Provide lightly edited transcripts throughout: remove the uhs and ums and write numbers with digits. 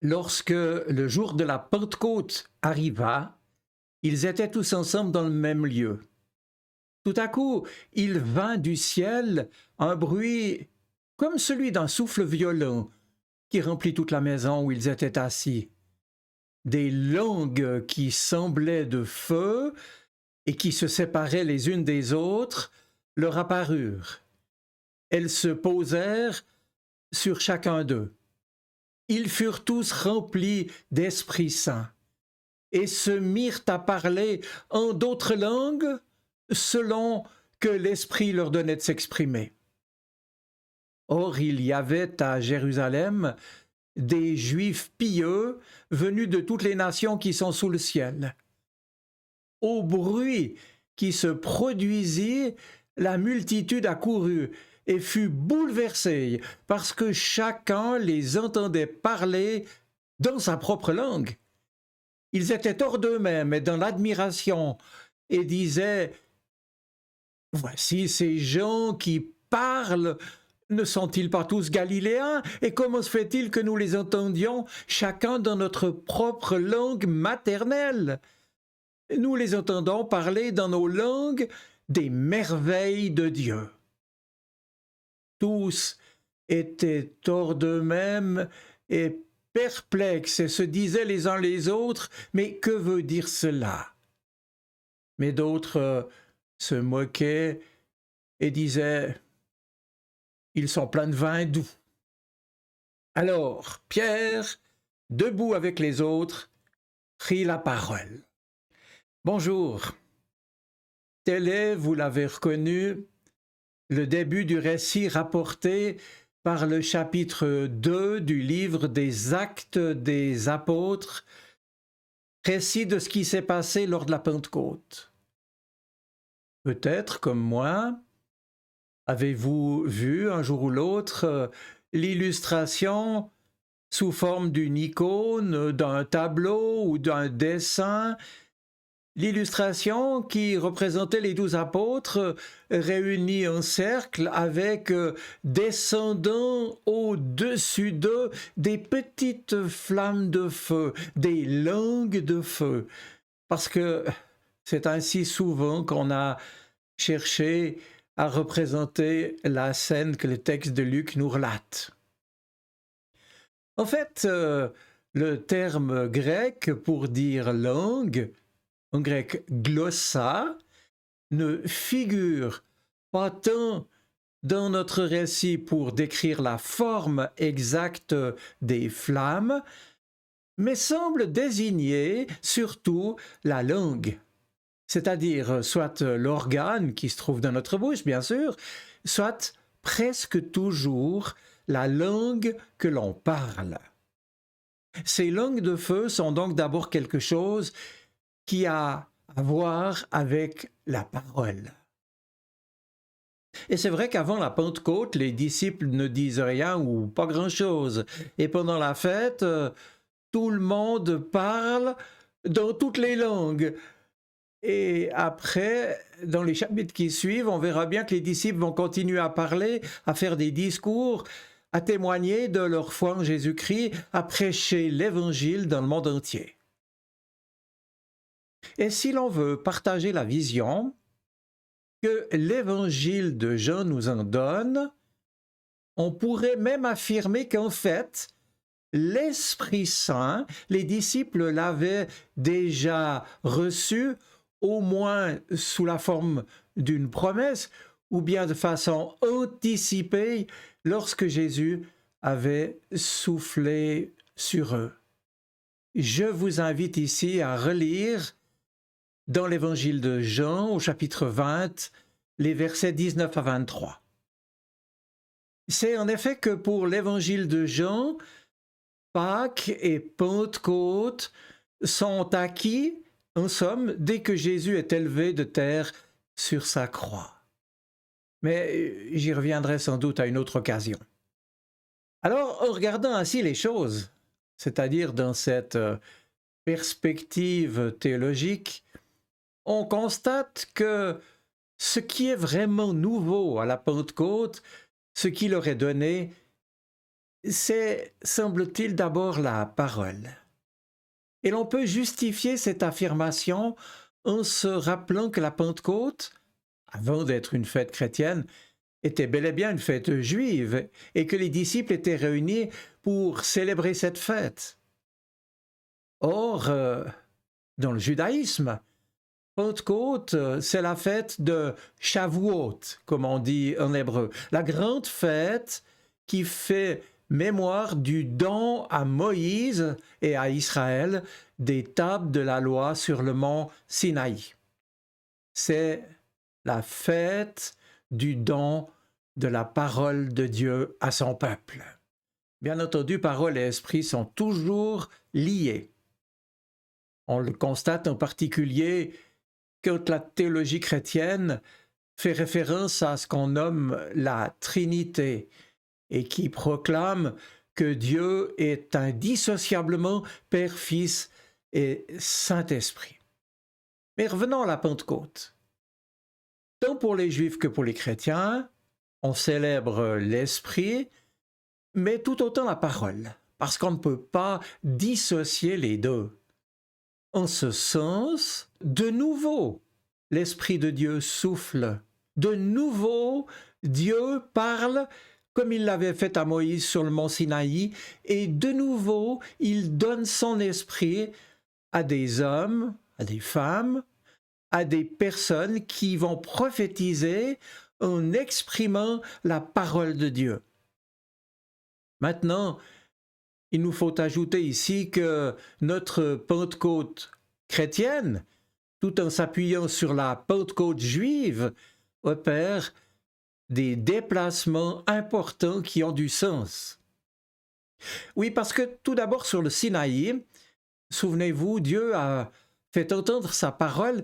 Lorsque le jour de la Pentecôte arriva, ils étaient tous ensemble dans le même lieu. Tout à coup, il vint du ciel un bruit comme celui d'un souffle violent qui remplit toute la maison où ils étaient assis. Des langues qui semblaient de feu et qui se séparaient les unes des autres leur apparurent. Elles se posèrent sur chacun d'eux. Ils furent tous remplis d'Esprit Saint et se mirent à parler en d'autres langues selon que l'Esprit leur donnait de s'exprimer. Or, il y avait à Jérusalem des Juifs pieux venus de toutes les nations qui sont sous le ciel. Au bruit qui se produisit, la multitude accourut et fut bouleversée parce que chacun les entendait parler dans sa propre langue. Ils étaient hors d'eux-mêmes et dans l'admiration et disaient « Voici ces gens qui parlent, ne sont-ils pas tous galiléens? Et comment se fait-il que nous les entendions chacun dans notre propre langue maternelle? Nous les entendons parler dans nos langues des merveilles de Dieu. » Tous étaient hors d'eux-mêmes et perplexes et se disaient les uns les autres « Mais que veut dire cela ?» Mais d'autres se moquaient et disaient « Ils sont pleins de vin doux. » Alors Pierre, debout avec les autres, prit la parole. « Bonjour. Tel est, vous l'avez reconnu, le début du récit rapporté par le chapitre 2 du livre des Actes des Apôtres, récit de ce qui s'est passé lors de la Pentecôte. Peut-être, comme moi, avez-vous vu un jour ou l'autre l'illustration sous forme d'une icône, d'un tableau ou d'un dessin, l'illustration qui représentait les 12 apôtres réunis en cercle avec descendant au-dessus d'eux des petites flammes de feu, des langues de feu. Parce que c'est ainsi souvent qu'on a cherché à représenter la scène que le texte de Luc nous relate. En fait, le terme grec pour dire langue, en grec glossa, ne figure pas tant dans notre récit pour décrire la forme exacte des flammes, mais semble désigner surtout la langue, c'est-à-dire soit l'organe qui se trouve dans notre bouche, bien sûr, soit presque toujours la langue que l'on parle. Ces langues de feu sont donc d'abord quelque chose qui a à voir avec la parole. Et c'est vrai qu'avant la Pentecôte, les disciples ne disent rien ou pas grand-chose. Et pendant la fête, tout le monde parle dans toutes les langues. Et après, dans les chapitres qui suivent, on verra bien que les disciples vont continuer à parler, à faire des discours, à témoigner de leur foi en Jésus-Christ, à prêcher l'Évangile dans le monde entier. Et si l'on veut partager la vision que l'Évangile de Jean nous en donne, on pourrait même affirmer qu'en fait, l'Esprit Saint, les disciples l'avaient déjà reçu, au moins sous la forme d'une promesse, ou bien de façon anticipée lorsque Jésus avait soufflé sur eux. Je vous invite ici à relire dans l'Évangile de Jean, au chapitre 20, les versets 19 à 23. C'est en effet que pour l'Évangile de Jean, Pâques et Pentecôte sont acquis, en somme, dès que Jésus est élevé de terre sur sa croix. Mais j'y reviendrai sans doute à une autre occasion. Alors, en regardant ainsi les choses, c'est-à-dire dans cette perspective théologique, on constate que ce qui est vraiment nouveau à la Pentecôte, ce qui leur est donné, c'est, semble-t-il, d'abord la parole. Et l'on peut justifier cette affirmation en se rappelant que la Pentecôte, avant d'être une fête chrétienne, était bel et bien une fête juive et que les disciples étaient réunis pour célébrer cette fête. Or, dans le judaïsme, Pentecôte, c'est la fête de Shavuot, comme on dit en hébreu, la grande fête qui fait mémoire du don à Moïse et à Israël des tables de la loi sur le mont Sinaï. C'est la fête du don de la parole de Dieu à son peuple. Bien entendu, parole et esprit sont toujours liés. On le constate en particulier quand la théologie chrétienne fait référence à ce qu'on nomme la Trinité et qui proclame que Dieu est indissociablement Père, Fils et Saint-Esprit. Mais revenons à la Pentecôte. Tant pour les Juifs que pour les chrétiens, on célèbre l'Esprit, mais tout autant la parole, parce qu'on ne peut pas dissocier les deux. En ce sens, de nouveau, l'Esprit de Dieu souffle. De nouveau, Dieu parle comme il l'avait fait à Moïse sur le mont Sinaï, et de nouveau, il donne son esprit à des hommes, à des femmes, à des personnes qui vont prophétiser en exprimant la parole de Dieu. Maintenant, il nous faut ajouter ici que notre Pentecôte chrétienne, tout en s'appuyant sur la Pentecôte juive, opère des déplacements importants qui ont du sens. Oui, parce que tout d'abord sur le Sinaï, souvenez-vous, Dieu a fait entendre sa parole,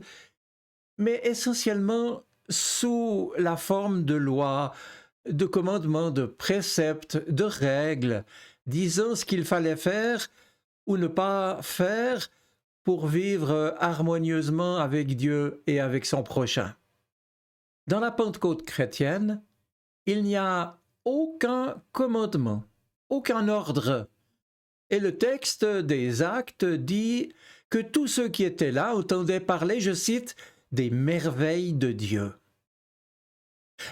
mais essentiellement sous la forme de lois, de commandements, de préceptes, de règles, disant ce qu'il fallait faire ou ne pas faire pour vivre harmonieusement avec Dieu et avec son prochain. Dans la Pentecôte chrétienne, il n'y a aucun commandement, aucun ordre. Et le texte des Actes dit que tous ceux qui étaient là entendaient parler, je cite, des merveilles de Dieu.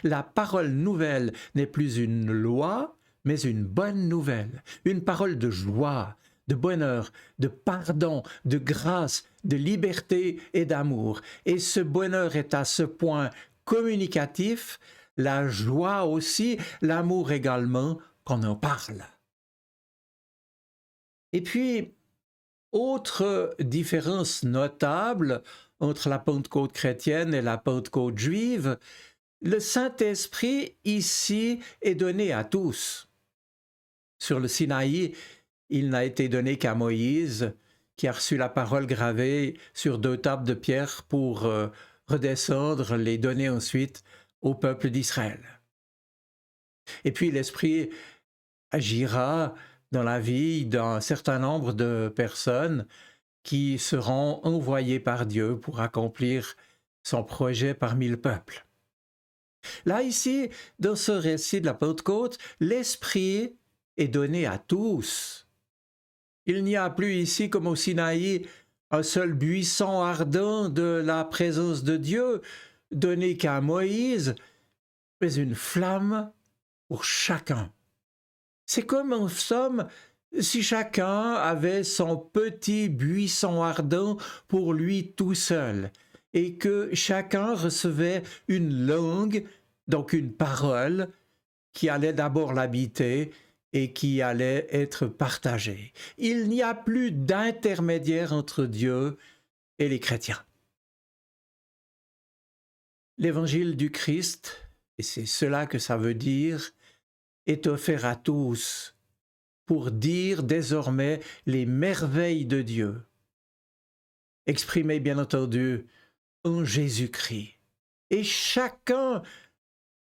La parole nouvelle n'est plus une loi, mais une bonne nouvelle, une parole de joie, de bonheur, de pardon, de grâce, de liberté et d'amour. Et ce bonheur est à ce point communicatif, la joie aussi, l'amour également, qu'on en parle. Et puis, autre différence notable entre la Pentecôte chrétienne et la Pentecôte juive, le Saint-Esprit ici est donné à tous. Sur le Sinaï, il n'a été donné qu'à Moïse, qui a reçu la parole gravée sur 2 tables de pierre pour redescendre, les donner ensuite au peuple d'Israël. Et puis l'Esprit agira dans la vie d'un certain nombre de personnes qui seront envoyées par Dieu pour accomplir son projet parmi le peuple. Là, ici, dans ce récit de la Pentecôte, l'Esprit est donné à tous. Il n'y a plus ici, comme au Sinaï, un seul buisson ardent de la présence de Dieu, donné qu'à Moïse, mais une flamme pour chacun. C'est comme en somme si chacun avait son petit buisson ardent pour lui tout seul, et que chacun recevait une langue, donc une parole, qui allait d'abord l'habiter et qui allait être partagée. Il n'y a plus d'intermédiaire entre Dieu et les chrétiens. L'évangile du Christ, et c'est cela que ça veut dire, est offert à tous pour dire désormais les merveilles de Dieu, exprimées bien entendu en Jésus-Christ. Et chacun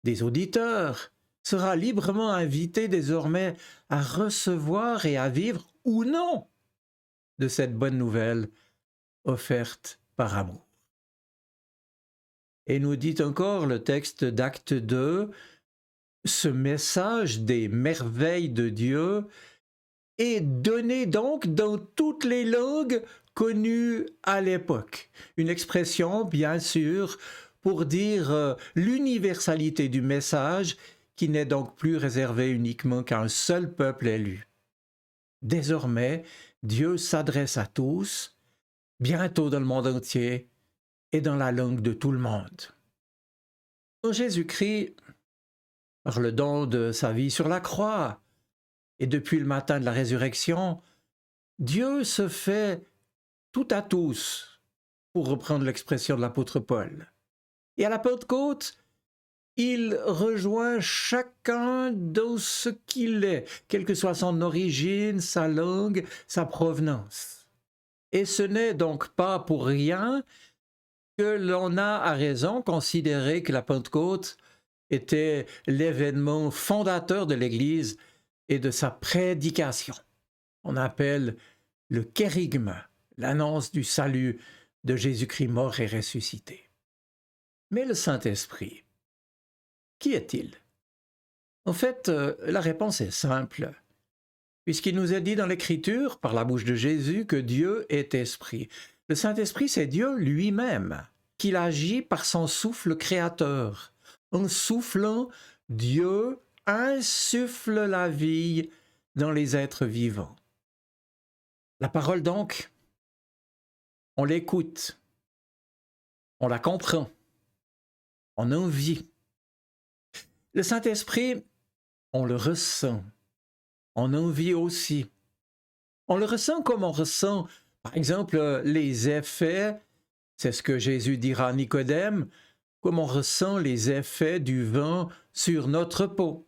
des auditeurs sera librement invité désormais à recevoir et à vivre ou non de cette bonne nouvelle offerte par amour. Et nous dit encore le texte d'Acte 2, ce message des merveilles de Dieu est donné donc dans toutes les langues connues à l'époque. Une expression, bien sûr, pour dire l'universalité du message qui n'est donc plus réservé uniquement qu'à un seul peuple élu. Désormais, Dieu s'adresse à tous, bientôt dans le monde entier et dans la langue de tout le monde. En Jésus-Christ, par le don de sa vie sur la croix, et depuis le matin de la résurrection, Dieu se fait tout à tous, pour reprendre l'expression de l'apôtre Paul. Et à la Pentecôte, il rejoint chacun dans ce qu'il est, quelle que soit son origine, sa langue, sa provenance. Et ce n'est donc pas pour rien que l'on a à raison considéré que la Pentecôte était l'événement fondateur de l'Église et de sa prédication. On appelle le kérygme, l'annonce du salut de Jésus-Christ mort et ressuscité. Mais le Saint-Esprit, qui est-il? En fait, la réponse est simple, puisqu'il nous est dit dans l'Écriture, par la bouche de Jésus, que Dieu est esprit. Le Saint-Esprit, c'est Dieu lui-même, qu'il agit par son souffle créateur. En soufflant, Dieu insuffle la vie dans les êtres vivants. La parole donc, on l'écoute, on la comprend, on en vit. Le Saint-Esprit, on le ressent, on en vit aussi. On le ressent comme on ressent, par exemple, les effets, c'est ce que Jésus dira à Nicodème, comme on ressent les effets du vent sur notre peau.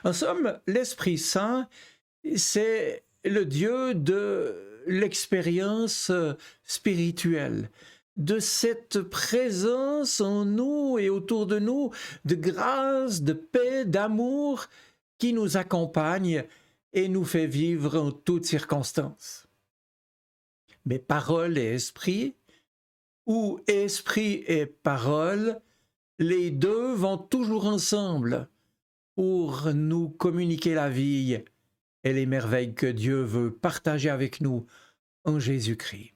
En somme, l'Esprit Saint, c'est le Dieu de l'expérience spirituelle, de cette présence en nous et autour de nous, de grâce, de paix, d'amour qui nous accompagne et nous fait vivre en toutes circonstances. Mais parole et esprit, ou esprit et parole, les deux vont toujours ensemble pour nous communiquer la vie et les merveilles que Dieu veut partager avec nous en Jésus-Christ.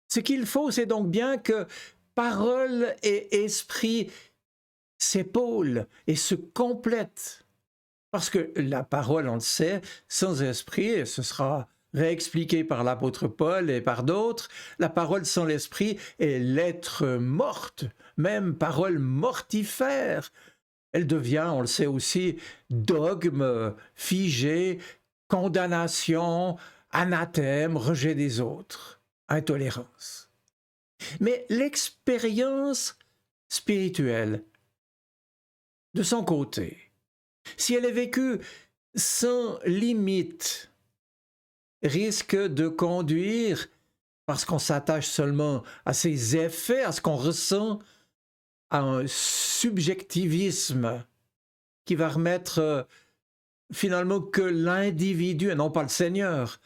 Ce qu'il faut, c'est donc bien que parole et esprit s'épaulent et se complètent. Parce que la parole, on le sait, sans esprit, et ce sera réexpliqué par l'apôtre Paul et par d'autres, la parole sans l'esprit est lettre morte, même parole mortifère. Elle devient, on le sait aussi, dogme, figé, condamnation, anathème, rejet des autres, intolérance. Mais l'expérience spirituelle, de son côté, si elle est vécue sans limite, risque de conduire, parce qu'on s'attache seulement à ses effets, à ce qu'on ressent, à un subjectivisme qui va remettre finalement que l'individu, et non pas le Seigneur,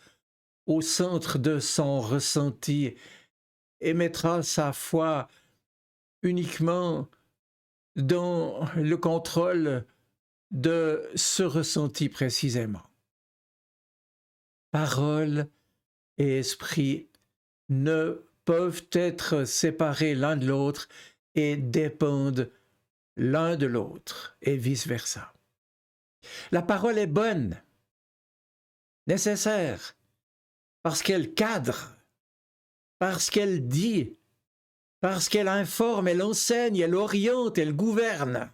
au centre de son ressenti et mettra sa foi uniquement dans le contrôle de ce ressenti précisément. Parole et esprit ne peuvent être séparés l'un de l'autre et dépendent l'un de l'autre et vice-versa. La parole est bonne, nécessaire, parce qu'elle cadre, parce qu'elle dit, parce qu'elle informe, elle enseigne, elle oriente, elle gouverne.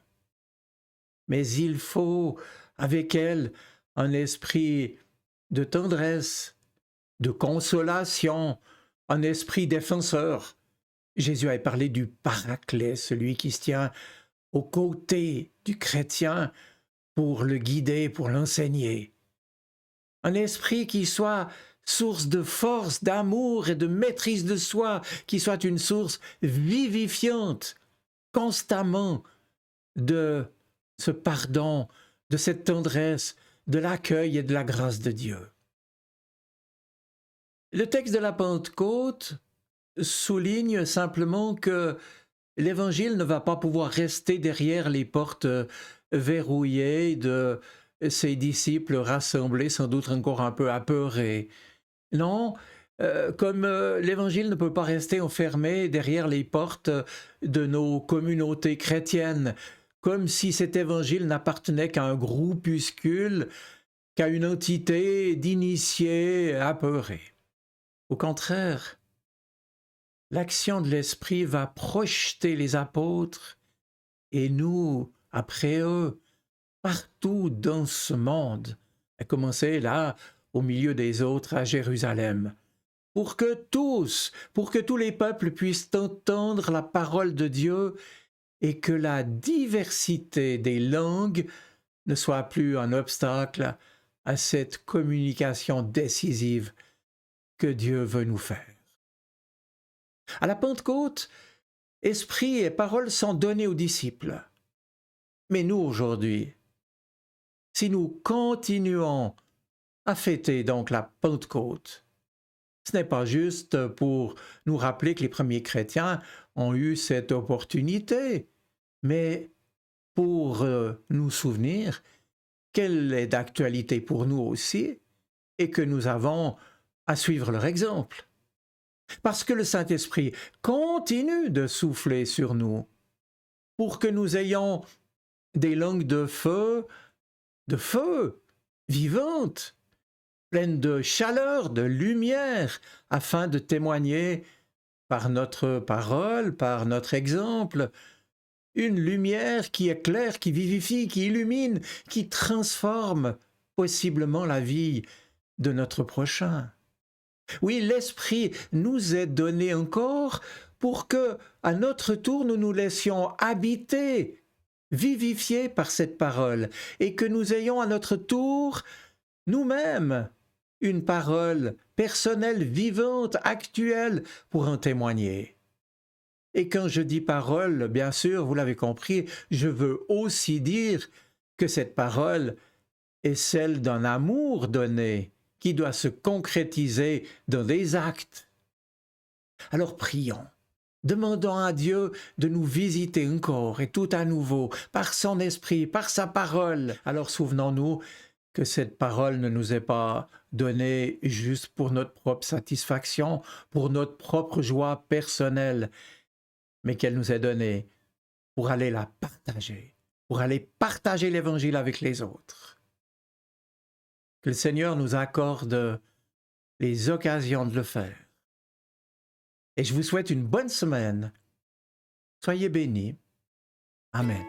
Mais il faut avec elle un esprit de tendresse, de consolation, un esprit défenseur. Jésus a parlé du paraclet, celui qui se tient aux côtés du chrétien pour le guider, pour l'enseigner. Un esprit qui soit source de force, d'amour et de maîtrise de soi, qui soit une source vivifiante, constamment de ce pardon, de cette tendresse, de l'accueil et de la grâce de Dieu. Le texte de la Pentecôte souligne simplement que l'Évangile ne va pas pouvoir rester derrière les portes verrouillé de ses disciples rassemblés, sans doute encore un peu apeurés. Non, comme l'Évangile ne peut pas rester enfermé derrière les portes de nos communautés chrétiennes, comme si cet Évangile n'appartenait qu'à un groupuscule, qu'à une entité d'initiés apeurés. Au contraire, l'action de l'Esprit va projeter les apôtres et nous, après eux, partout dans ce monde, à commencer là, au milieu des autres, à Jérusalem, pour que tous les peuples puissent entendre la parole de Dieu et que la diversité des langues ne soit plus un obstacle à cette communication décisive que Dieu veut nous faire. À la Pentecôte, esprit et parole sont donnés aux disciples. Mais nous, aujourd'hui, si nous continuons à fêter donc la Pentecôte, ce n'est pas juste pour nous rappeler que les premiers chrétiens ont eu cette opportunité, mais pour nous souvenir qu'elle est d'actualité pour nous aussi et que nous avons à suivre leur exemple. Parce que le Saint-Esprit continue de souffler sur nous pour que nous ayons des langues de feu, vivantes, pleines de chaleur, de lumière, afin de témoigner par notre parole, par notre exemple, une lumière qui éclaire, qui vivifie, qui illumine, qui transforme possiblement la vie de notre prochain. Oui, l'Esprit nous est donné encore pour que, à notre tour, nous nous laissions habiter, vivifiés par cette parole, et que nous ayons à notre tour, nous-mêmes, une parole personnelle, vivante, actuelle, pour en témoigner. Et quand je dis parole, bien sûr, vous l'avez compris, je veux aussi dire que cette parole est celle d'un amour donné, qui doit se concrétiser dans des actes. Alors prions, demandons à Dieu de nous visiter encore et tout à nouveau, par son esprit, par sa parole. Alors souvenons-nous que cette parole ne nous est pas donnée juste pour notre propre satisfaction, pour notre propre joie personnelle, mais qu'elle nous est donnée pour aller la partager, pour aller partager l'Évangile avec les autres. Que le Seigneur nous accorde les occasions de le faire. Et je vous souhaite une bonne semaine. Soyez bénis. Amen.